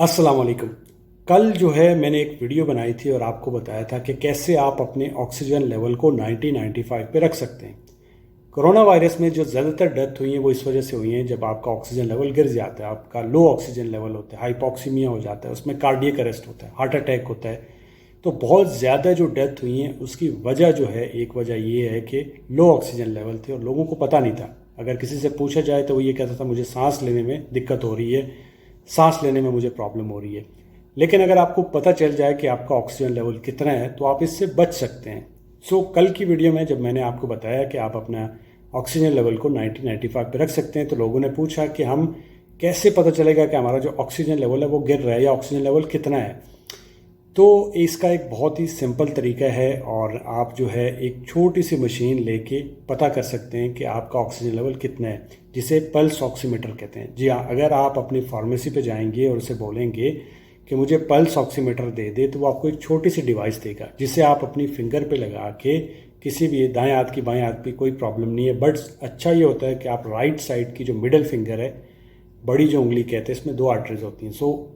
अस्सलाम वालेकुम। कल जो है मैंने एक वीडियो बनाई थी और आपको बताया था कि कैसे आप अपने ऑक्सीजन लेवल को 90-95 पे रख सकते हैं। कोरोना वायरस में जो ज़्यादातर डेथ हुई हैं वो इस वजह से हुई हैं, जब आपका ऑक्सीजन लेवल गिर जाता है, आपका लो ऑक्सीजन लेवल होता है, हाइपोक्सीमिया हो जाता है, उसमें कार्डियक अरेस्ट होता है, हार्ट अटैक होता है। तो बहुत ज़्यादा जो डेथ हुई हैं उसकी वजह जो है, एक वजह ये है कि लो ऑक्सीजन लेवल थे और लोगों को पता नहीं था। अगर किसी से पूछा जाए तो वो ये कहता था मुझे सांस लेने में दिक्कत हो रही है, सांस लेने में मुझे प्रॉब्लम हो रही है। लेकिन अगर आपको पता चल जाए कि आपका ऑक्सीजन लेवल कितना है तो आप इससे बच सकते हैं। कल की वीडियो में जब मैंने आपको बताया कि आप अपना ऑक्सीजन लेवल को 90-95 पे रख सकते हैं, तो लोगों ने पूछा कि हम कैसे पता चलेगा कि हमारा जो ऑक्सीजन लेवल है वो गिर रहा है या ऑक्सीजन लेवल कितना है। तो इसका एक बहुत ही सिंपल तरीका है और आप जो है एक छोटी सी मशीन लेके पता कर सकते हैं कि आपका ऑक्सीजन लेवल कितना है, जिसे पल्स ऑक्सीमीटर कहते हैं। जी हाँ, अगर आप अपनी फार्मेसी पे जाएंगे और उसे बोलेंगे कि मुझे पल्स ऑक्सीमीटर दे दे, तो वो आपको एक छोटी सी डिवाइस देगा जिसे आप अपनी फिंगर पे लगा के किसी भी दाएं हाथ की बाएं हाथ की कोई प्रॉब्लम नहीं है। बट अच्छा ये होता है कि आप राइट साइड की जो मिडल फिंगर है, बड़ी जो उंगली कहते हैं, इसमें दो आर्टरीज होती हैं,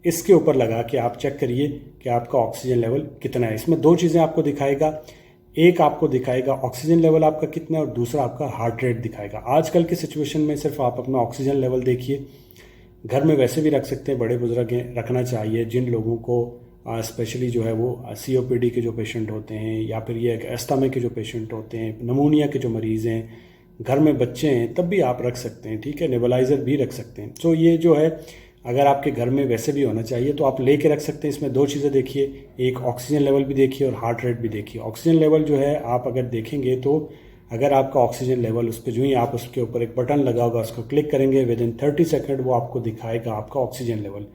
इसके ऊपर लगा के आप चेक करिए कि आपका ऑक्सीजन लेवल कितना है। इसमें दो चीज़ें आपको दिखाएगा, एक आपको दिखाएगा ऑक्सीजन लेवल आपका कितना है और दूसरा आपका हार्ट रेट दिखाएगा। आजकल की सिचुएशन में सिर्फ आप अपना ऑक्सीजन लेवल देखिए, घर में वैसे भी रख सकते हैं, बड़े बुजुर्ग रखना चाहिए। जिन लोगों को स्पेशली जो है वो COPD के जो पेशेंट होते हैं, या फिर ये अस्थमा के जो पेशेंट होते हैं, नमूनिया के जो मरीज़ हैं, घर में बच्चे हैं, तब भी आप रख सकते हैं। ठीक है, नेबुलाइज़र भी रख सकते हैं। ये जो है अगर आपके घर में वैसे भी होना चाहिए तो आप लेके रख सकते हैं। इसमें दो चीज़ें देखिए, एक ऑक्सीजन लेवल भी देखिए और हार्ट रेट भी देखिए। ऑक्सीजन लेवल जो है आप अगर देखेंगे तो अगर आपका ऑक्सीजन लेवल, उस पर जो ही आप उसके ऊपर एक बटन लगा होगा, उसको क्लिक करेंगे, विद इन 30 सेकेंड वो आपको दिखाएगा आपका ऑक्सीजन लेवल।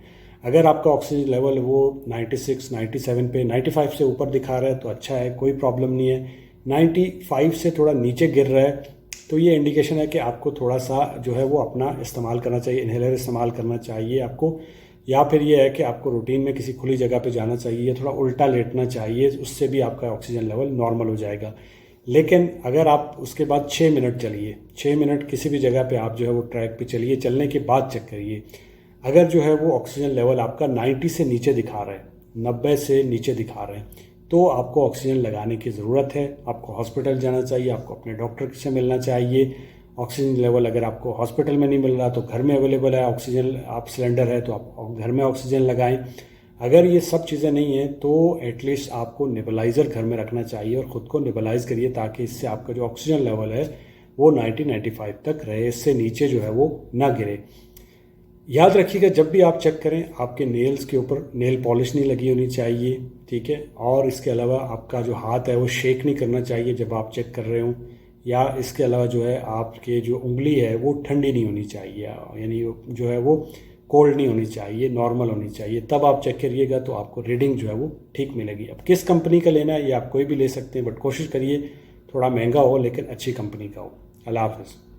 अगर आपका ऑक्सीजन लेवल वो 96, 97 पे 95 से ऊपर दिखा रहा है तो अच्छा है, कोई प्रॉब्लम नहीं है। 95 से थोड़ा नीचे गिर रहा है तो ये इंडिकेशन है कि आपको थोड़ा सा जो है वो अपना इस्तेमाल करना चाहिए, इन्हेलर इस्तेमाल करना चाहिए आपको, या फिर ये है कि आपको रूटीन में किसी खुली जगह पे जाना चाहिए या थोड़ा उल्टा लेटना चाहिए, उससे भी आपका ऑक्सीजन लेवल नॉर्मल हो जाएगा। लेकिन अगर आप उसके बाद 6 मिनट चलिए, 6 मिनट किसी भी जगह पे आप जो है वो ट्रैक पे चलिए, चलने के बाद चेक करिए। अगर जो है वो ऑक्सीजन लेवल आपका 90 से नीचे दिखा रहा है, 90 से नीचे दिखा रहे हैं, तो आपको ऑक्सीजन लगाने की ज़रूरत है। आपको हॉस्पिटल जाना चाहिए, आपको अपने डॉक्टर से मिलना चाहिए। ऑक्सीजन लेवल अगर आपको हॉस्पिटल में नहीं मिल रहा तो घर में अवेलेबल है ऑक्सीजन, आप सिलेंडर है तो आप घर में ऑक्सीजन लगाएं। अगर ये सब चीज़ें नहीं हैं तो एटलीस्ट आपको नेबुलाइज़र घर में रखना चाहिए और ख़ुद को नेबुलाइज करिए, ताकि इससे आपका जो ऑक्सीजन लेवल है वो 90-95 तक रहे, इससे नीचे जो है वो ना गिरे। याद रखिएगा, जब भी आप चेक करें आपके नेल्स के ऊपर नेल पॉलिश नहीं लगी होनी चाहिए। ठीक है, और इसके अलावा आपका जो हाथ है वो शेक नहीं करना चाहिए जब आप चेक कर रहे हो, या इसके अलावा जो है आपके जो उंगली है वो ठंडी नहीं होनी चाहिए, यानी जो है वो कोल्ड नहीं होनी चाहिए, नॉर्मल होनी चाहिए। तब आप चेक करिएगा तो आपको रीडिंग जो है वो ठीक मिलेगी। अब किस कंपनी का लेना है ये आप कोई भी ले सकते हैं, बट कोशिश करिए थोड़ा महंगा हो लेकिन अच्छी कंपनी का हो। अल्लाह हाफ़िज़।